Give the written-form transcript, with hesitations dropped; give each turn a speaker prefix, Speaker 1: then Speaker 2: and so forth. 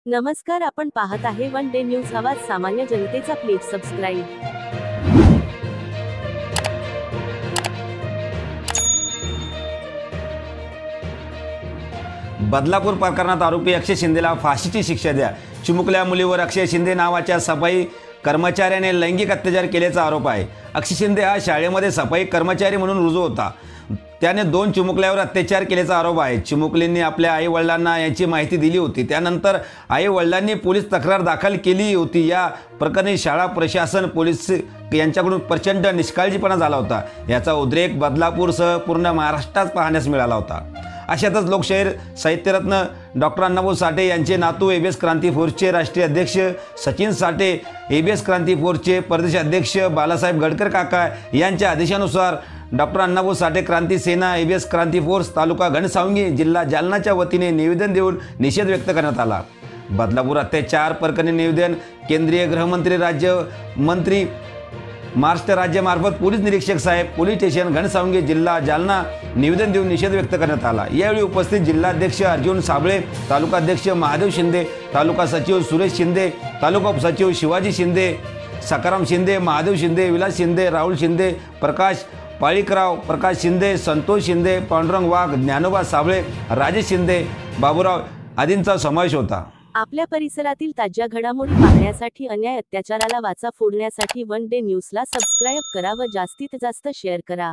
Speaker 1: नमस्कार, आपण पाहत आहे वन डे न्यूज आवाज सामान्य जनतेचा. Please subscribe.
Speaker 2: बदलापूर प्रकरणात आरोपी अक्षय शिंदेला फाशीची शिक्षा द्या. चिमुकल्या मुलीवर अक्षय शिंदे नावाच्या सफाई कर्मचाऱ्याने लैंगिक अत्याचार केल्याचा आरोप आहे. अक्षय शिंदे हा शाळेमध्ये सफाई कर्मचारी म्हणून रुजू होता. त्याने 2 चिमुकल्यावर अत्याचार केल्याचा आरोप आहे. चिमुकलींनी आपल्या आई वडिलांना याची माहिती दिली होती. त्यानंतर आई वडिलांनी पोलीस तक्रार दाखल केली होती. या प्रकरणी शाळा प्रशासन पोलीस यांच्याकडून प्रचंड निष्काळजीपणा झाला होता. याचा उद्रेक बदलापूरसह पूर्ण महाराष्ट्रात पाहण्यास मिळाला होता. अशातच लोकशाहीर साहित्यरत्न डॉक्टर अण्णाभाऊ साठे यांचे नातू एबीएस क्रांती फोर्सचे राष्ट्रीय अध्यक्ष सचिन साठे, एबीएस क्रांती फोर्सचे प्रदेश अध्यक्ष बालासाहेब गडकर काका यांच्या आदेशानुसार डॉक्टर अण्णाभाऊ साठे क्रांती सेना एबीएस क्रांती फोर्स तालुका घनसावंगी जिल्हा जालनाच्या वतीने निवेदन देऊन निषेध व्यक्त करण्यात आला. बदलापूर अत्याचार प्रकरणी निवेदन केंद्रीय गृहमंत्री राज्यमंत्री महाराष्ट्र राज्यामार्फत पोलीस निरीक्षक साहेब पोलीस स्टेशन घनसावंगी जिल्हा जालना निवेदन देऊन निषेध व्यक्त करण्यात आला. यावेळी उपस्थित जिल्हाध्यक्ष अर्जुन साबळे, तालुकाध्यक्ष महादेव शिंदे, तालुका सचिव सुरेश शिंदे, तालुका सचिव शिवाजी शिंदे, सकाराम शिंदे, महादेव शिंदे, विलास शिंदे, राहुल शिंदे, प्रकाश पाळीकराव, प्रकाश शिंदे, संतोष शिंदे, पांडुरंग वाघ, ज्ञानोबा साबळे, राजेश शिंदे, बाबूराव आदींचा समावेश होता.
Speaker 1: आपल्या परिसरातील ताज्या घडामोडी पाहण्यासाठी, अन्याय अत्याचाराला वाचा फोडण्यासाठी वन डे न्यूजला सबस्क्राईब करा व जास्तीत जास्त शेअर करा.